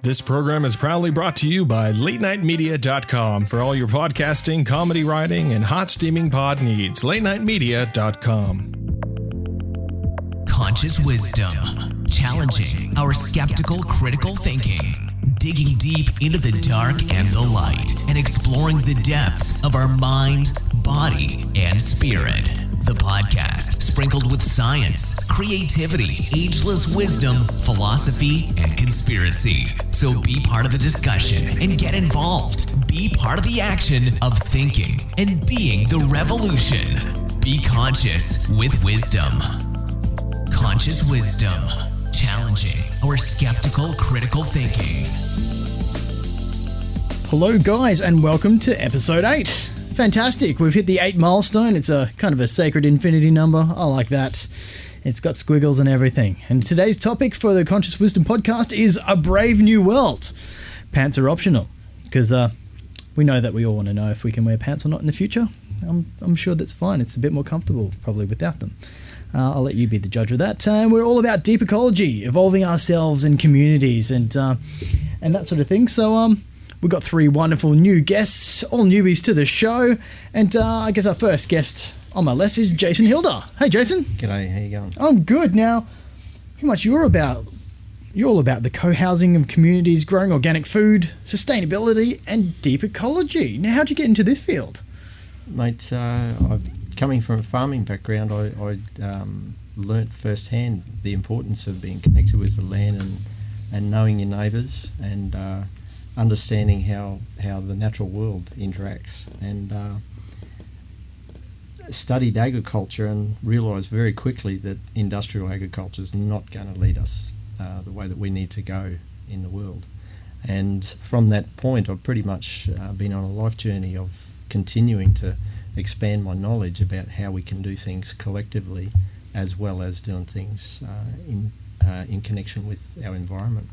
This program is proudly brought to you by LateNightMedia.com for all your podcasting, comedy writing, and hot steaming pod needs. LateNightMedia.com. Conscious wisdom, challenging our skeptical, critical thinking, digging deep into the dark and the light, and exploring the depths of our mind, body, and spirit. The podcast sprinkled with science, creativity, ageless wisdom, philosophy, and conspiracy. So be part of the discussion and get involved. Be part of the action of thinking and being the revolution. Be conscious with wisdom. Conscious wisdom, challenging our skeptical, critical thinking. Hello guys, and welcome to episode 8. Fantastic, we've hit the 8 milestone. It's a kind of a sacred infinity number. I like that. It's got squiggles and everything. And today's topic for the Conscious Wisdom podcast is a brave new world. Pants are optional, because we know that we all want to know if we can wear pants or not in the future. I'm sure that's fine. It's a bit more comfortable probably without them. I'll let you be the judge of that. We're all about deep ecology, evolving ourselves and communities and that sort of thing. So we've got 3 wonderful new guests, all newbies to the show. And I guess our first guest on my left is Jason Hilder. Hey, Jason. G'day, how you going? I'm good. Now, pretty much you're all about the co-housing of communities, growing organic food, sustainability, and deep ecology. Now, how'd you get into this field? Mate, coming from a farming background, I learnt firsthand the importance of being connected with the land and knowing your neighbours and understanding how the natural world interacts, and studied agriculture and realised very quickly that industrial agriculture is not going to lead us the way that we need to go in the world. And from that point, I've pretty much been on a life journey of continuing to expand my knowledge about how we can do things collectively as well as doing things in connection with our environment.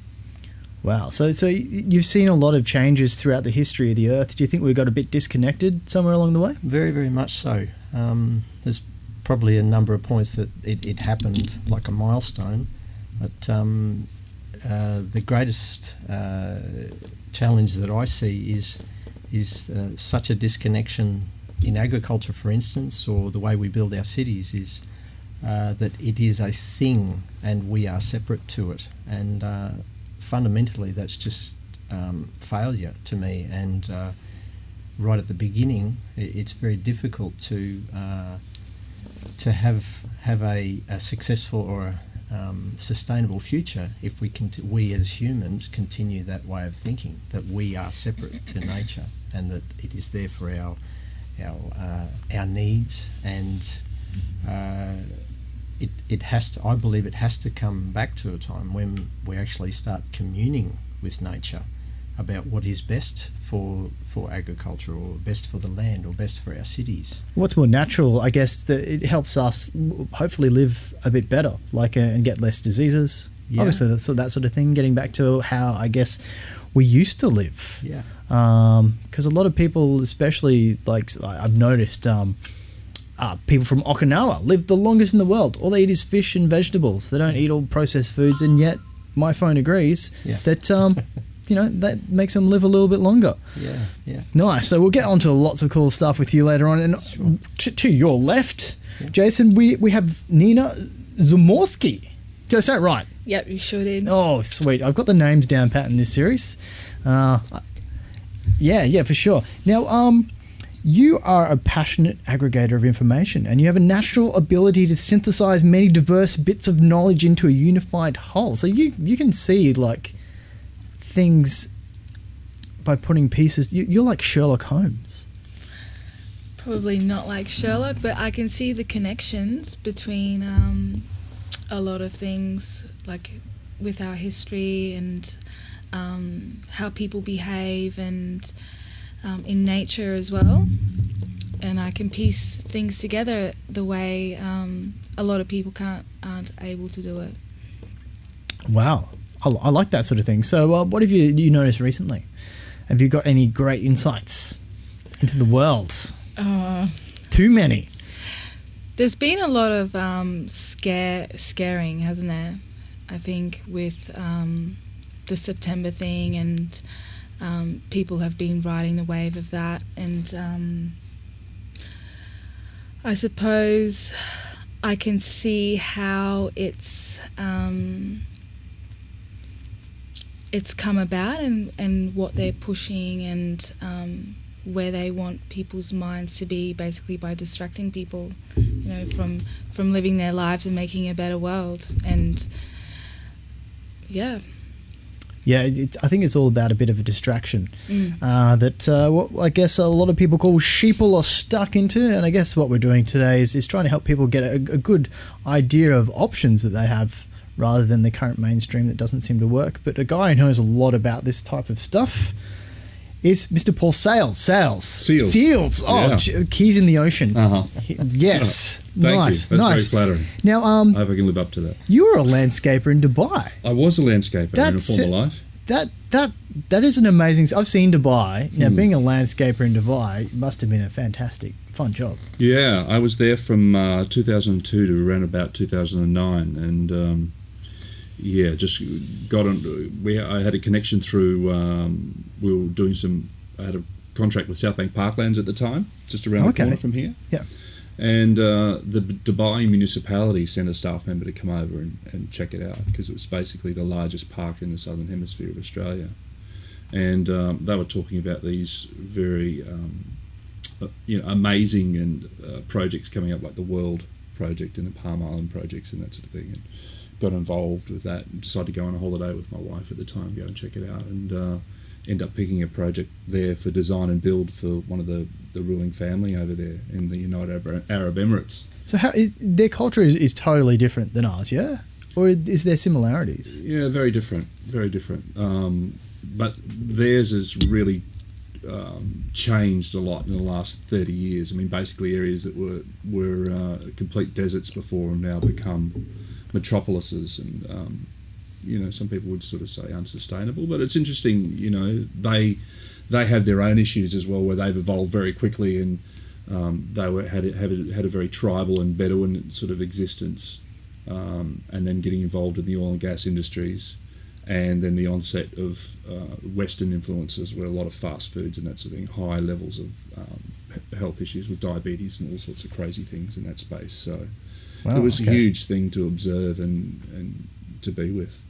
Wow. So you've seen a lot of changes throughout the history of the Earth. Do you think we got a bit disconnected somewhere along the way? Very, very much so. There's probably a number of points that it happened like a milestone, but the greatest challenge that I see is such a disconnection in agriculture, for instance, or the way we build our cities is that it is a thing and we are separate to it. And fundamentally, that's just failure to me. And right at the beginning, it's very difficult to have a successful or sustainable future if we as humans continue that way of thinking, that we are separate to nature and that it is there for our needs, and it has to. I believe it has to come back to a time when we actually start communing with nature about what is best for agriculture, or best for the land, or best for our cities. What's more natural, I guess, that it helps us hopefully live a bit better, and get less diseases. Yeah. Obviously, that sort of thing. Getting back to how I guess we used to live. Yeah. Because a lot of people, especially I've noticed, people from Okinawa live the longest in the world. All they eat is fish and vegetables. They don't eat all processed foods, and yet my phone agrees that that makes them live a little bit longer. Yeah. Nice. So we'll get on to lots of cool stuff with you later on. And sure. to your left, Jason, we have Nina Zamorski. Did I say it right? Yep, you sure did. Oh, sweet. I've got the names down pat in this series. Yeah, for sure. Now, you are a passionate aggregator of information, and you have a natural ability to synthesize many diverse bits of knowledge into a unified whole. So you can see things by putting pieces. You're like Sherlock Holmes. Probably not like Sherlock, but I can see the connections between a lot of things, like with our history and how people behave, and in nature as well. And I can piece things together the way a lot of people aren't able to do it. Wow. I like that sort of thing. So what have you noticed recently? Have you got any great insights into the world? Too many. There's been a lot of scaring, hasn't there? I think with the September thing, and people have been riding the wave of that, and I suppose I can see how it's come about, and what they're pushing, and where they want people's minds to be, basically by distracting people, from living their lives and making a better world. And yeah, I think it's all about a bit of a distraction what I guess a lot of people call sheeple or stuck into. And I guess what we're doing today is trying to help people get a good idea of options that they have, rather than the current mainstream that doesn't seem to work. But a guy who knows a lot about this type of stuff is Mr. Paul Seils. Seils. Oh, Yeah. Keys in the ocean. Yes. Thank you. Nice. That's very flattering. Now, I hope I can live up to that. you were a landscaper in Dubai. I was a landscaper in a That's former life. That is an amazing. I've seen Dubai. Now, being a landscaper in Dubai must have been a fantastic, fun job. Yeah, I was there from 2002 to around about 2009, and just got on. I had a connection through. We were doing some. I had a contract with South Bank Parklands at the time, just around the corner from here. Yeah. And the Dubai municipality sent a staff member to come over and check it out, because it was basically the largest park in the southern hemisphere of Australia. And they were talking about these very amazing and projects coming up, like the World Project and the Palm Island projects and that sort of thing. And got involved with that and decided to go on a holiday with my wife at the time, go and check it out, and end up picking a project there for design and build for one of the ruling family over there in the United Arab Emirates. So how is their culture is totally different than ours, yeah? Or is there similarities? Yeah, very different, very different. But theirs has really changed a lot in the last 30 years. I mean, basically areas that were complete deserts before have now become metropolises, and some people would sort of say unsustainable. But it's interesting, they have their own issues as well, where they've evolved very quickly, and they had a very tribal and Bedouin sort of existence, and then getting involved in the oil and gas industries, and then the onset of Western influences, where a lot of fast foods and that sort of thing, high levels of health issues with diabetes and all sorts of crazy things in that space. So it was a huge thing to observe and to be with.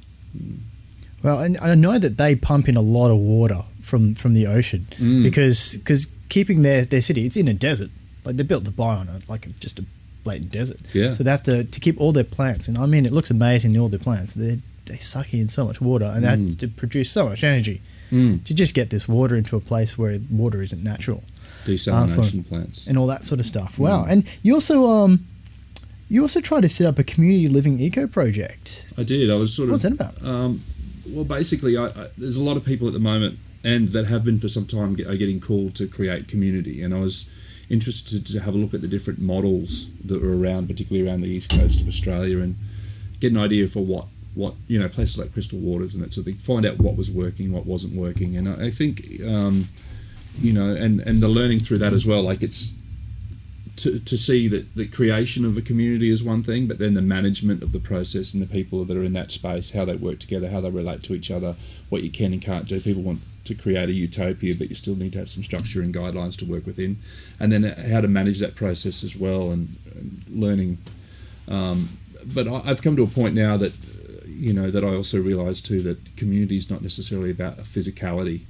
Well, and I know that they pump in a lot of water from the ocean, because keeping their city, it's in a desert. Like, they built Dubai on just a blatant desert. Yeah. So they have to keep all their plants, and I mean, it looks amazing, all their plants. They're sucking in so much water, and they have to produce so much energy to just get this water into a place where water isn't natural. Desalination plants. And all that sort of stuff. Wow. And you also tried to set up a community living eco project. I did. I was sort of... What's that about? Well, basically, there's a lot of people at the moment, and that have been for some time, are getting called to create community. And I was interested to have a look at the different models that are around, particularly around the east coast of Australia, and get an idea for what places like Crystal Waters and that sort of thing, find out what was working, what wasn't working. And I think, and the learning through that as well, like, it's to see that the creation of a community is one thing, but then the management of the process and the people that are in that space, how they work together, how they relate to each other, what you can and can't do. People want to create a utopia, but you still need to have some structure and guidelines to work within, and then how to manage that process as well, and learning. But I've come to a point now that, that I also realise too that community is not necessarily about a physicality.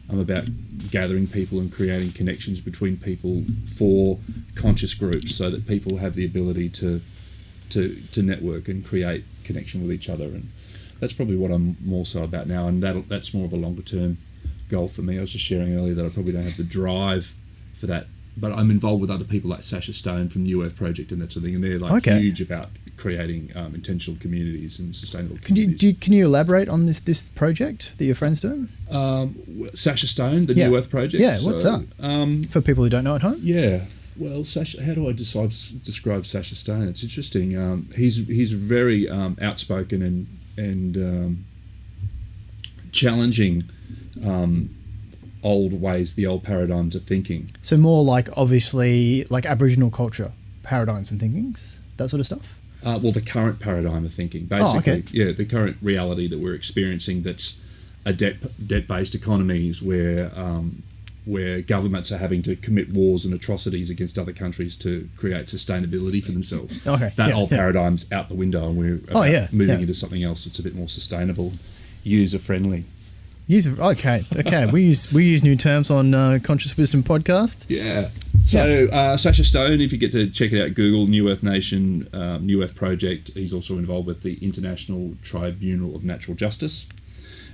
I'm about gathering people and creating connections between people for conscious groups, so that people have the ability to network and create connection with each other. And that's probably what I'm more so about now, and that's more of a longer term goal for me. I was just sharing earlier that I probably don't have the drive for that, but I'm involved with other people like Sasha Stone from the New Earth Project and that sort of thing, and they're huge about creating intentional communiity and sustainable communities. Can you elaborate on this project that your friend's doing? Sasha Stone, the New Earth Project. Yeah, what's that? For people who don't know at home? Yeah. Well, Sasha, how do I describe Sasha Stone? It's interesting. He's very outspoken and challenging old ways, the old paradigms of thinking. So more like, obviously, like Aboriginal culture paradigms and thinkings, that sort of stuff? Well, the current paradigm of thinking, basically, the current reality that we're experiencing, that's a debt-based economies where governments are having to commit wars and atrocities against other countries to create sustainability for themselves. That old paradigm's out the window, and we're moving into something else that's a bit more sustainable, user-friendly. Okay. We use new terms on Conscious Wisdom podcast. Yeah. So Sasha Stone, if you get to check it out, Google New Earth Nation, New Earth Project. He's also involved with the International Tribunal of Natural Justice,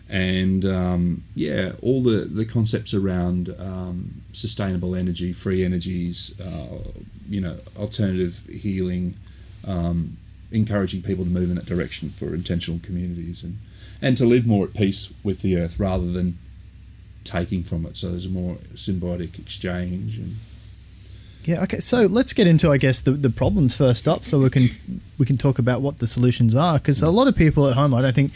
and all the concepts around sustainable energy, free energies, alternative healing, encouraging people to move in that direction for intentional communities and to live more at peace with the earth rather than taking from it. So there's a more symbiotic exchange. And yeah, okay. So let's get into, I guess, the problems first up, so we can talk about what the solutions are. Because a lot of people at home, I don't think,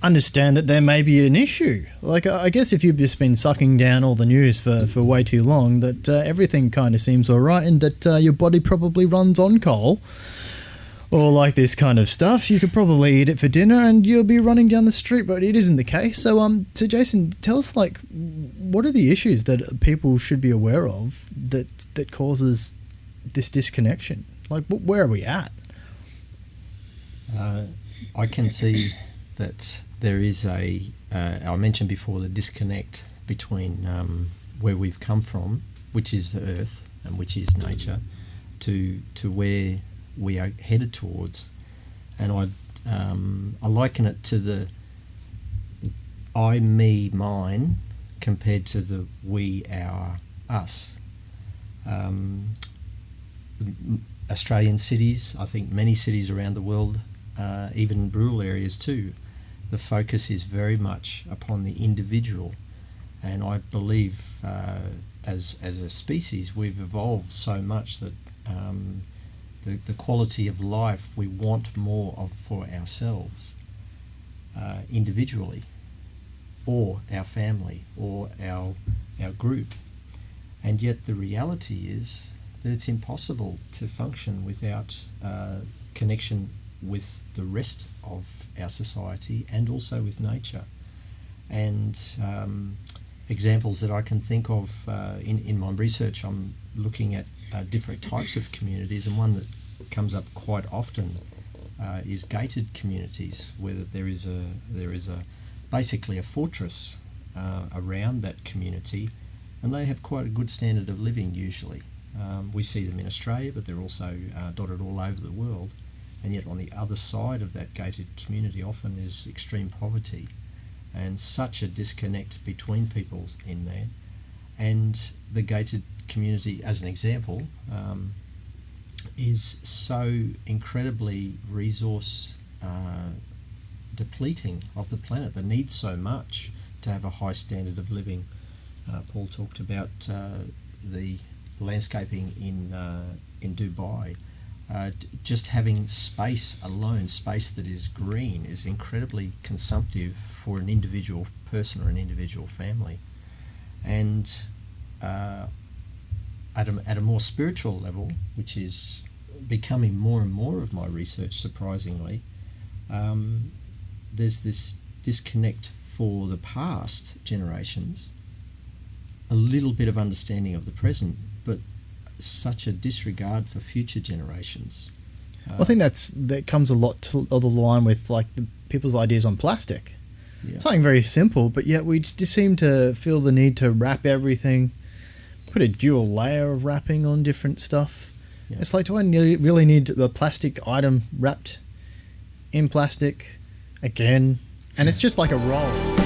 understand that there may be an issue. Like, I guess if you've just been sucking down all the news for way too long, that everything kind of seems all right, and that your body probably runs on coal, or like this kind of stuff. You could probably eat it for dinner and you'll be running down the street, but it isn't the case. So Jason, tell us, like, what are the issues that people should be aware of that causes this disconnection? Like, where are we at? I can see that there is I mentioned before, the disconnect between where we've come from, which is the earth and which is nature, to where we are headed towards. And I liken it to the I, me, mine compared to the we, our, us. Australian cities, I think many cities around the world, even rural areas too, the focus is very much upon the individual. And I believe as a species we've evolved so much that the quality of life we want more of for ourselves, individually, or our family, or our group. And yet the reality is that it's impossible to function without connection with the rest of our society and also with nature. And examples that I can think of in my research, I'm looking at different types of communities, and one that comes up quite often is gated communities, where there is basically a fortress around that community, and they have quite a good standard of living usually. We see them in Australia, but they're also dotted all over the world, and yet on the other side of that gated community often is extreme poverty, and such a disconnect between people in there. And the gated community, as an example, is so incredibly resource depleting of the planet. They need so much to have a high standard of living. Paul talked about the landscaping in Dubai. Just having space alone, space that is green, is incredibly consumptive for an individual person or an individual family. And at a more spiritual level, which is becoming more and more of my research, surprisingly, there's this disconnect for the past generations, a little bit of understanding of the present, but such a disregard for future generations. I think that comes a lot to the line with like people's ideas on plastic. Yeah. Something very simple, but yet we just seem to feel the need to wrap everything, put a dual layer of wrapping on different stuff. Yeah. It's like, do I really need the plastic item wrapped in plastic again? And it's just like a roll.